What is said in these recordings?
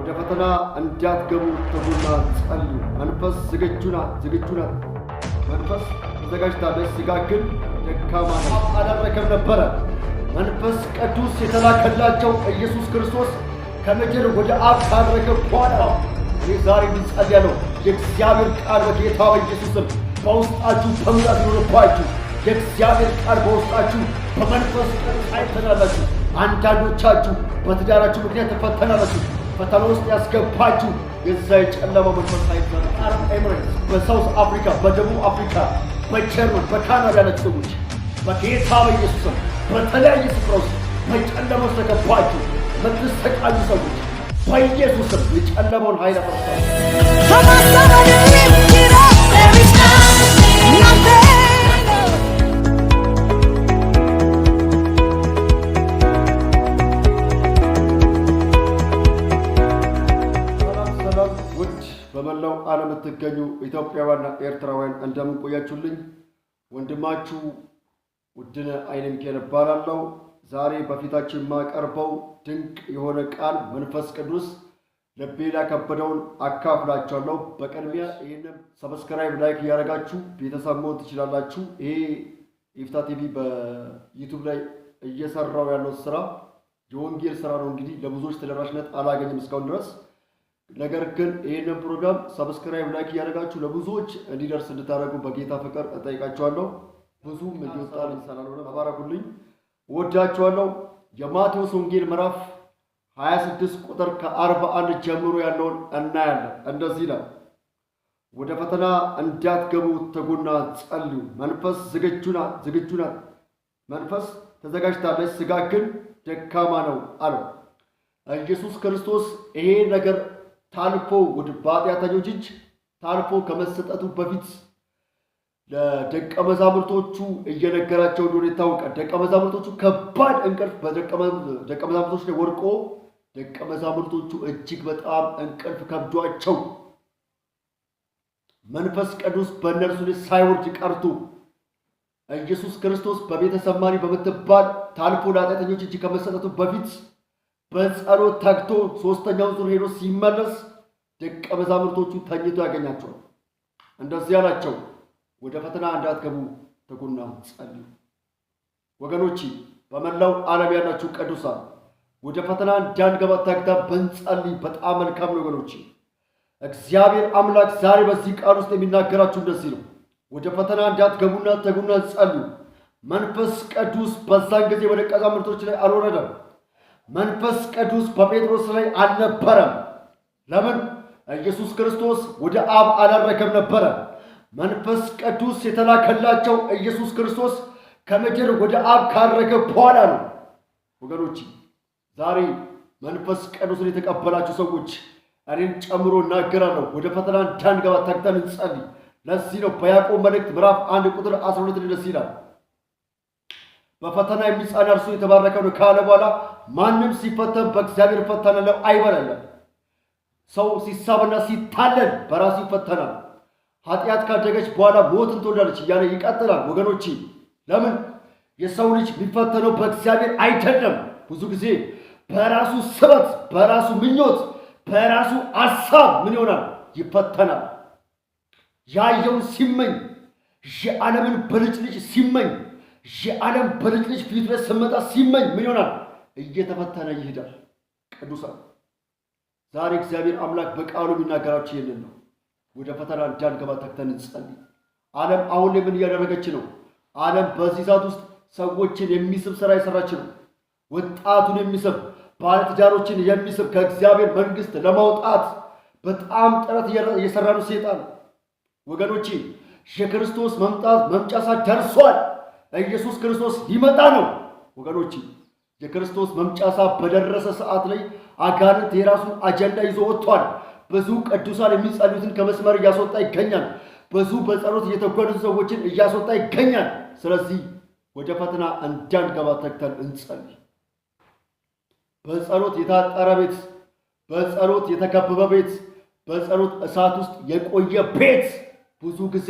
ወደ ፈተና እንዳትገቡ ተጉና ጸልዩ። መንፈስ ዝግጁ ናት። መንፈስ ተዘጋጅታለች፣ ሥጋ ግን ደካማ ነው። አላረከም ነበረ። መንፈስ ቅዱስ የተላከላቸው ኢየሱስ ክርስቶስ ከምድር ወደ አብ ካረገ በኋላ እኔ ዛሬ እንጸልያለሁ። የእግዚአብሔር ቃል በጌታ በኢየሱስም በውስጣችሁ በሙላት ይኖርባችሁ። የእግዚአብሔር ቃል በውስጣችሁ በመንፈስ ቅዱስ አይተናላችሁ። አንዳንዶቻችሁ በትዳራችሁ ምክንያት ተፈተናላችሁ። ፈተና ውስጥ ያስገባችሁ የዛ የጨለማ መንፈስ አይተናል። አረብ ኤምሬትስ፣ በሳውዝ አፍሪካ፣ በደቡብ አፍሪካ፣ በጀርመን፣ በካናዳ ያላችሁ ሰዎች በጌታ በኢየሱስም በተለያየ ስፍራ ውስጥ በጨለማ ውስጥ ተገባችሁ የምትሰቃዩ ሰዎች በኢየሱስም የጨለማውን ኃይል አፈርሳለሁ። በመላው ዓለም የምትገኙ ኢትዮጵያውያንና ኤርትራውያን እንደምን ቆያችሁልኝ? ወንድማችሁ ውድነ ኃይለ ሚካኤል እባላለሁ። ዛሬ በፊታችን የማቀርበው ድንቅ የሆነ ቃል መንፈስ ቅዱስ ልቤን ያከበደውን አካፍላችኋለሁ። በቅድሚያ ይህንን ሰብስክራይብ፣ ላይክ እያደረጋችሁ ቤተሰብ መሆን ትችላላችሁ። ይሄ ኢፍታ ቲቪ በዩቱብ ላይ እየሰራው ያለው ስራ የወንጌል ስራ ነው። እንግዲህ ለብዙዎች ተደራሽነት አላገኝም እስካሁን ድረስ። ነገር ግን ይህንን ፕሮግራም ሰብስክራይብ፣ ላይክ እያደረጋችሁ ለብዙዎች እንዲደርስ እንድታደርጉ በጌታ ፍቅር እጠይቃችኋለሁ። ብዙም እንዲወጣል እንሰራለን። ተባረኩልኝ። ወዳችኋለሁ። የማቴዎስ ወንጌል ምዕራፍ 26 ቁጥር ከ41 ጀምሮ ያለውን እናያለን። እንደዚህ ይላል፣ ወደ ፈተና እንዳትገቡ ትጉና ጸልዩ። መንፈስ ዝግጁ ናት። መንፈስ ተዘጋጅታለች፣ ሥጋ ግን ደካማ ነው አለው። ኢየሱስ ክርስቶስ ይሄ ነገር ታልፎ ወደ ኃጢአተኞች እጅ ታልፎ ከመሰጠቱ በፊት ለደቀ መዛሙርቶቹ እየነገራቸው እንደሆነ ይታወቃል። ደቀ መዛሙርቶቹ ከባድ እንቅልፍ በደቀ መዛሙርቶች ላይ ወድቆ ደቀ መዛሙርቶቹ እጅግ በጣም እንቅልፍ ከብዷቸው መንፈስ ቅዱስ በእነርሱ ላይ ሳይወርድ ቀርቶ ኢየሱስ ክርስቶስ በቤተሰማኒ በምትባል ታልፎ ለኃጢአተኞች እጅ ከመሰጠቱ በፊት በጸሎት ተግቶ ሦስተኛውን ዙር ሄዶ ሲመለስ ደቀ መዛሙርቶቹ ተኝቶ ያገኛቸዋል። እንደዚህ አላቸው፣ ወደ ፈተና እንዳትገቡ ትጉና ጸልዩ። ወገኖቼ፣ በመላው ዓለም ያላችሁ ቅዱሳን ወደ ፈተና እንዳንገባ ተግተን ብንጸልይ በጣም መልካም ነው። ወገኖቼ፣ እግዚአብሔር አምላክ ዛሬ በዚህ ቃል ውስጥ የሚናገራችሁ እንደዚህ ነው። ወደ ፈተና እንዳትገቡና ትጉና ጸልዩ። መንፈስ ቅዱስ በዛን ጊዜ በደቀ መዛሙርቶች ላይ አልወረደም። መንፈስ ቅዱስ በጴጥሮስ ላይ አልነበረም። ለምን? ኢየሱስ ክርስቶስ ወደ አብ አላረገም ነበረ። መንፈስ ቅዱስ የተላከላቸው ኢየሱስ ክርስቶስ ከምድር ወደ አብ ካረገ በኋላ ነው። ወገኖች፣ ዛሬ መንፈስ ቅዱስን የተቀበላችሁ ሰዎች እኔን ጨምሮ እናገራለሁ፣ ወደ ፈተና እንዳንገባ ተግተን እንጸልይ። ለዚህ ነው በያዕቆብ መልእክት ምዕራፍ 1 ቁጥር 12 እንደዚህ ይላል፣ በፈተና የሚጸና እርሱ የተባረከ ነው ካለ በኋላ ማንም ሲፈተን በእግዚአብሔር እፈተናለሁ አይበላለም። ሰው ሲሳብና ሲታለል በራሱ ይፈተናል። ኃጢአት ካደገች በኋላ ሞትን ትወልዳለች እያለ ይቀጥላል። ወገኖቼ፣ ለምን? የሰው ልጅ የሚፈተነው በእግዚአብሔር አይደለም። ብዙ ጊዜ በራሱ ስበት፣ በራሱ ምኞት፣ በራሱ አሳብ ምን ይሆናል? ይፈተናል። ያየውን ሲመኝ፣ የዓለምን ብልጭልጭ ሲመኝ፣ የዓለም ብልጭልጭ ፊቱ ላይ ስመጣ ሲመኝ ምን ይሆናል? እየተፈተነ ይሄዳል። ቅዱሳን፣ ዛሬ እግዚአብሔር አምላክ በቃሉ የሚናገራችሁ ይህንን ነው። ወደ ፈተና እንዳንገባ ተግተን እንጸልይ። ዓለም አሁን ላይ ምን እያደረገች ነው? ዓለም በዚህ ሰዓት ውስጥ ሰዎችን የሚስብ ስራ የሰራች ነው። ወጣቱን የሚስብ፣ ባለትዳሮችን የሚስብ ከእግዚአብሔር መንግስት ለማውጣት በጣም ጥረት እየሰራ ነው ሰይጣን። ወገኖቼ፣ የክርስቶስ መምጫ ሰዓት ደርሷል። ኢየሱስ ክርስቶስ ሊመጣ ነው። ወገኖቼ፣ የክርስቶስ መምጫ ሰዓት በደረሰ ሰዓት ላይ አጋንንት የራሱን አጀንዳ ይዞ ወጥቷል። ብዙ ቅዱሳን የሚጸልዩትን ከመስመር እያስወጣ ይገኛል። ብዙ በጸሎት እየተጓዙ ሰዎችን እያስወጣ ይገኛል። ስለዚህ ወደ ፈተና እንዳንገባ ተግተን እንጸልይ። በጸሎት የታጠረ ቤት፣ በጸሎት የተከበበ ቤት፣ በጸሎት እሳት ውስጥ የቆየ ቤት ብዙ ጊዜ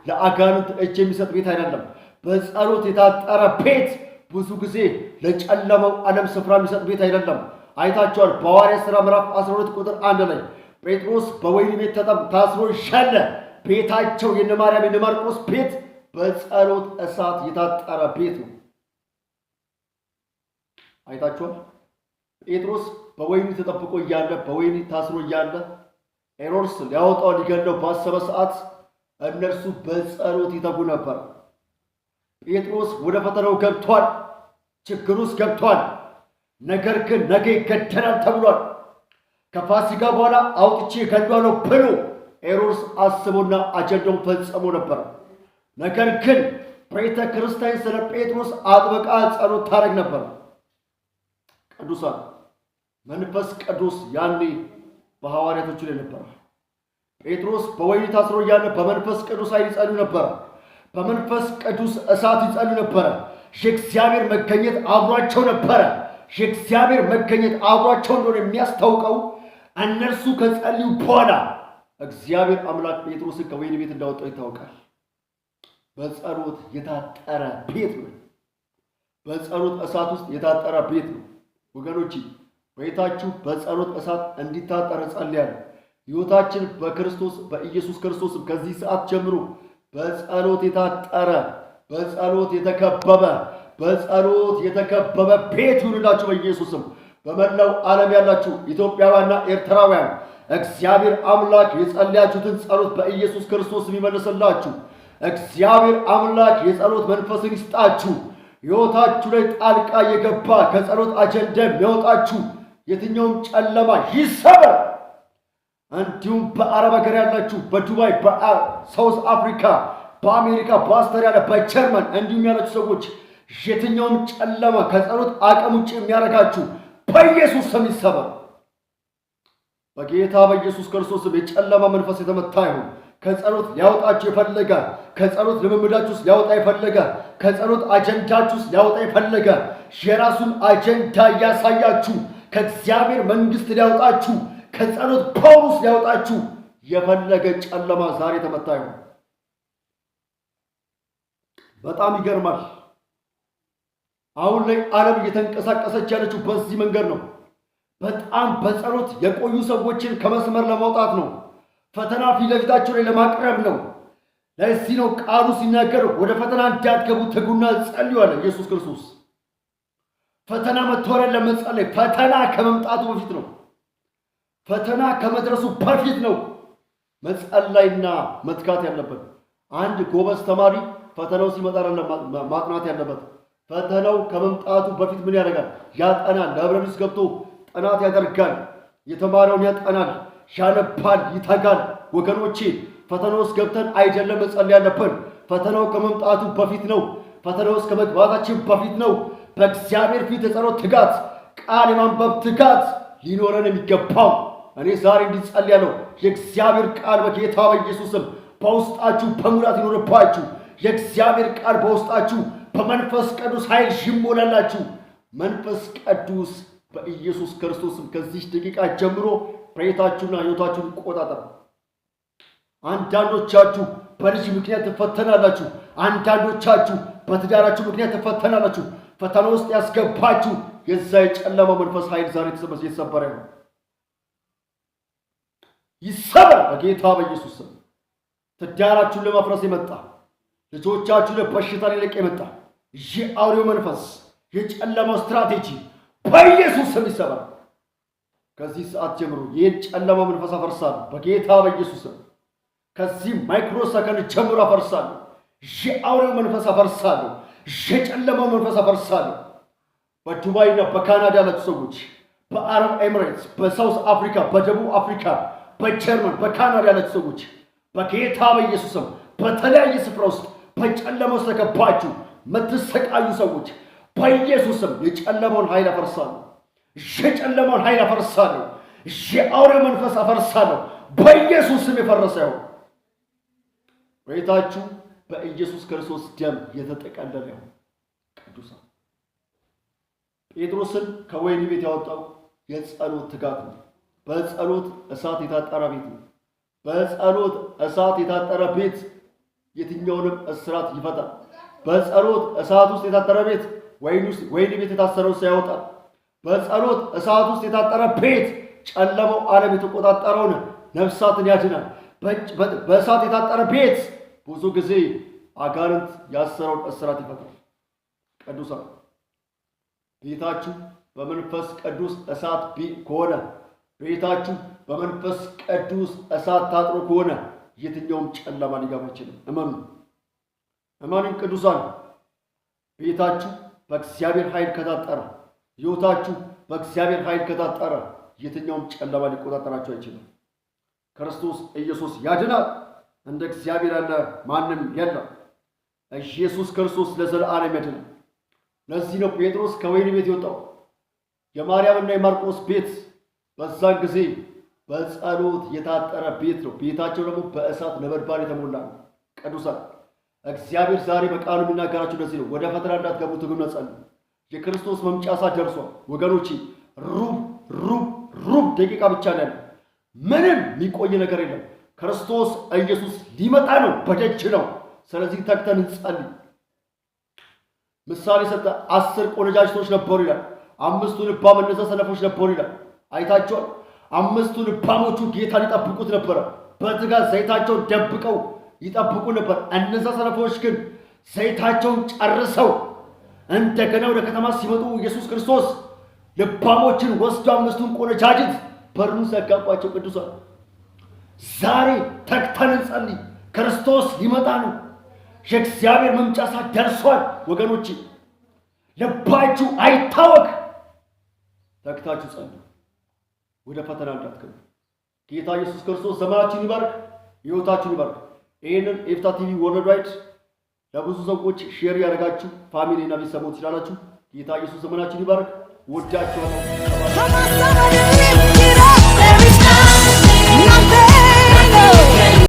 ለአጋንንት እጅ የሚሰጥ ቤት አይደለም። በጸሎት የታጠረ ቤት ብዙ ጊዜ ለጨለማው ዓለም ስፍራ የሚሰጥ ቤት አይደለም። አይታችኋል። በሐዋርያት ሥራ ምዕራፍ 12 ቁጥር 1 ላይ ጴጥሮስ በወህኒ ቤት ታስሮ ሻለ። ቤታቸው የነ ማርያም የነ ማርቆስ ቤት በጸሎት እሳት የታጠረ ቤት ነው። አይታችኋል። ጴጥሮስ በወህኒ ተጠብቆ እያለ በወህኒ ታስሮ እያለ ሄሮድስ ሊያወጣው ሊገድለው ባሰበ ሰዓት እነርሱ በጸሎት ይተጉ ነበር። ጴጥሮስ ወደ ፈተናው ገብቷል፣ ችግር ውስጥ ገብቷል። ነገር ግን ነገ ይገደላል ተብሏል። ከፋሲካ በኋላ አውጥቼ እገድለዋለሁ ብሎ ሄሮድስ አስቦና አጀንዳውን ፈጽሞ ነበር። ነገር ግን ቤተ ክርስቲያን ስለ ጴጥሮስ አጥብቃ ጸሎት ታደርግ ነበር። ቅዱሳን መንፈስ ቅዱስ ያኔ በሐዋርያቶቹ ላይ ነበር። ጴጥሮስ በወህኒ ታስሮ እያለ በመንፈስ ቅዱስ ኃይል ይጸልዩ ነበር። በመንፈስ ቅዱስ እሳት ይጸልዩ ነበረ። የእግዚአብሔር መገኘት አብሯቸው ነበረ። የእግዚአብሔር መገኘት አብሯቸው እንደሆነ የሚያስታውቀው እነርሱ ከጸልዩ በኋላ እግዚአብሔር አምላክ ጴጥሮስን ከወህኒ ቤት እንዳወጣው ይታወቃል። በጸሎት የታጠረ ቤት ነው። በጸሎት እሳት ውስጥ የታጠረ ቤት ነው። ወገኖች ቤታችሁ በጸሎት እሳት እንዲታጠር ጸልያለሁ። ሕይወታችን በክርስቶስ በኢየሱስ ክርስቶስም ከዚህ ሰዓት ጀምሮ በጸሎት የታጠረ በጸሎት የተከበበ ቤት ይሁንላችሁ በኢየሱስም። በመላው ዓለም ያላችሁ ኢትዮጵያውያንና ኤርትራውያን እግዚአብሔር አምላክ የጸለያችሁትን ጸሎት በኢየሱስ ክርስቶስም ይመልስላችሁ። እግዚአብሔር አምላክ የጸሎት መንፈስን ይስጣችሁ። ሕይወታችሁ ላይ ጣልቃ የገባ ከጸሎት አጀንዳ የሚያወጣችሁ የትኛውም ጨለማ ይሰበር። እንዲሁም በአረብ ሀገር ያላችሁ በዱባይ፣ በሳውዝ አፍሪካ፣ በአሜሪካ፣ በአውስትራሊያ፣ በጀርመን እንዲሁም ያላችሁ ሰዎች የትኛውም ጨለማ ከጸሎት አቅም ውጭ የሚያደርጋችሁ በኢየሱስ ስም ይሰበር። በጌታ በኢየሱስ ክርስቶስ የጨለማ መንፈስ የተመታ ይሁን። ከጸሎት ሊያወጣችሁ የፈለገ ከጸሎት ልምምዳችሁ ውስጥ ሊያወጣ የፈለገ ከጸሎት አጀንዳችሁ ውስጥ ሊያወጣ የፈለገ የራሱን አጀንዳ እያሳያችሁ ከእግዚአብሔር መንግሥት ሊያወጣችሁ ከጸሎት ፓውሎስ ሊያወጣችሁ የፈለገ ጨለማ ዛሬ ተመታ ይሁን። በጣም ይገርማል። አሁን ላይ ዓለም እየተንቀሳቀሰች ያለችው በዚህ መንገድ ነው። በጣም በጸሎት የቆዩ ሰዎችን ከመስመር ለማውጣት ነው። ፈተና ፊት ለፊታቸው ላይ ለማቅረብ ነው። ለዚህ ነው ቃሉ ሲናገር ወደ ፈተና እንዳትገቡ ትጉና ጸልዩ አለ ኢየሱስ ክርስቶስ። ፈተና መተወረን ለመጸለይ ፈተና ከመምጣቱ በፊት ነው። ፈተና ከመድረሱ በፊት ነው መጸለይና መትጋት ያለበት። አንድ ጎበዝ ተማሪ ፈተናው ሲመጣ ማጥናት ያለበት። ፈተናው ከመምጣቱ በፊት ምን ያደርጋል? ያጠናል። ላይብረሪ ውስጥ ገብቶ ጥናት ያደርጋል። የተማረውን ያጠናል፣ ያነባል፣ ይተጋል። ወገኖቼ ፈተናው ውስጥ ገብተን አይደለም መጸለይ ያለብን። ፈተናው ከመምጣቱ በፊት ነው። ፈተናው ውስጥ ከመግባታችን በፊት ነው። በእግዚአብሔር ፊት የጸሎት ትጋት፣ ቃል የማንበብ ትጋት ሊኖረን የሚገባው። እኔ ዛሬ እንዲጸልያለሁ የእግዚአብሔር ቃል በጌታ በኢየሱስም በውስጣችሁ በሙላት ይኖርባችሁ። የእግዚአብሔር ቃል በውስጣችሁ በመንፈስ ቅዱስ ኃይል ይሞላላችሁ። መንፈስ ቅዱስ በኢየሱስ ክርስቶስም ከዚህ ደቂቃ ጀምሮ ቤታችሁና ሕይወታችሁን ይቆጣጠር። አንዳንዶቻችሁ በልጅ ምክንያት ትፈተናላችሁ። አንዳንዶቻችሁ በትዳራችሁ ምክንያት ትፈተናላችሁ። ፈተና ውስጥ ያስገባችሁ የዛ የጨለማ መንፈስ ኃይል ዛሬ የተሰበረ ነው። ይሰበር በጌታ በኢየሱስ ስም። ትዳራችሁን ለማፍረስ የመጣ ልጆቻችሁ ለበሽታ ሊለቅ የመጣ ይህ አውሬው መንፈስ የጨለማው ስትራቴጂ በኢየሱስ ስም ይሰበር። ከዚህ ሰዓት ጀምሮ ይህን ጨለማ መንፈስ አፈርሳለሁ በጌታ በኢየሱስ ስም። ከዚህ ማይክሮ ሰከንድ ጀምሮ አፈርሳለሁ። ይህ አውሬው መንፈስ አፈርሳለሁ። የጨለማው መንፈስ አፈርሳለሁ። በዱባይና በካናዳ ያላችሁ ሰዎች፣ በአረብ ኤሚሬትስ፣ በሳውዝ አፍሪካ፣ በደቡብ አፍሪካ፣ በጀርመን፣ በካናዳ ያላችሁ ሰዎች በጌታ በኢየሱስ ስም በተለያየ ስፍራ ውስጥ በጨለማ ውስጥ ተከባችሁ የምትሰቃዩ ሰዎች በኢየሱስ ስም የጨለማውን ኃይል አፈርሳለሁ። የጨለማውን ኃይል አፈርሳለሁ። የአውሬው መንፈስ አፈርሳለሁ። በኢየሱስ ስም የፈረሰ ይሁን። ቤታችሁ በኢየሱስ ክርስቶስ ደም የተጠቀለለ ይሁን። ቅዱሳን ጴጥሮስን ከወህኒ ቤት ያወጣው የጸሎት ትጋት ነው። በጸሎት እሳት የታጠረ ቤት ነው። በጸሎት እሳት የታጠረ ቤት የትኛውንም እስራት ይፈታል። በጸሎት እሳት ውስጥ የታጠረ ቤት ወህኒ ቤት የታሰረው ሰው ያወጣል። በጸሎት እሳት ውስጥ የታጠረ ቤት ጨለማው ዓለም የተቆጣጠረውን ነፍሳትን ያድናል። በእሳት የታጠረ ቤት ብዙ ጊዜ አጋንንት ያሰረውን እስራት ይፈታል። ቅዱሳን ቤታችሁ በመንፈስ ቅዱስ እሳት ከሆነ ቤታችሁ በመንፈስ ቅዱስ እሳት ታጥሮ ከሆነ የትኛውም ጨለማ ሊገባ አይችልም። እመኑኝ ቅዱሳን፣ ቤታችሁ በእግዚአብሔር ኃይል ከታጠረ፣ ሕይወታችሁ በእግዚአብሔር ኃይል ከታጠረ የትኛውም ጨለማ ሊቆጣጠራችሁ አይችልም። ክርስቶስ ኢየሱስ ያድናል። እንደ እግዚአብሔር ያለ ማንም የለም። ኢየሱስ ክርስቶስ ለዘላለም ያድናል። ለዚህ ነው ጴጥሮስ ከወህኒ ቤት የወጣው። የማርያምና የማርቆስ ቤት በዛን ጊዜ በጸሎት የታጠረ ቤት ነው። ቤታቸው ደግሞ በእሳት ነበልባል የተሞላ ነው። ቅዱሳን እግዚአብሔር ዛሬ በቃሉ የሚናገራችሁ ለዚህ ነው። ወደ ፈተና እንዳትገቡ ትጉና ጸልዩ። የክርስቶስ መምጫ ሰዓት ደርሷል ወገኖቼ። ሩብ ደቂቃ ብቻ ነው ያለው። ምንም የሚቆይ ነገር የለም። ክርስቶስ ኢየሱስ ሊመጣ ነው፣ በደጅ ነው። ስለዚህ ተግተን እንጸልይ። ምሳሌ ሰጠ። 10 ቆነጃጅቶች ነበሩ ይላል። 5ቱ ልባም እነዛ ሰነፎች ነበሩ ይላል። አይታቸዋል። 5ቱ ልባሞቹ ጌታን ይጠብቁት ነበረ። በትጋት ዘይታቸውን ደብቀው ይጠብቁ ነበር። እነዛ ሰነፎች ግን ዘይታቸውን ጨርሰው እንደገና ወደ ከተማ ሲመጡ ኢየሱስ ክርስቶስ ልባሞችን ወስዶ 5ቱን ቆነጃጅት በሩን ዘጋባቸው። ቅዱሳን ዛሬ ተግተን እንጸልይ። ክርስቶስ ሊመጣ ነው። የእግዚአብሔር መምጫ ሰዓት ደርሷል ወገኖቼ። ልባችሁ አይታወክ። ተግታችሁ ጸልዩ። ወደ ፈተና እንዳትገቡ። ጌታ ኢየሱስ ክርስቶስ ዘመናችሁን ይባርክ፣ ሕይወታችሁን ይባርክ። ይህንን ኤፍታ ቲቪ ወርልድዋይድ ለብዙ ሰዎች ሼር ያደርጋችሁ ፋሚሊ እና ቤተሰቦች ትችላላችሁ። ጌታ ኢየሱስ ዘመናችሁን ይባርክ። ወዳችኋለሁ።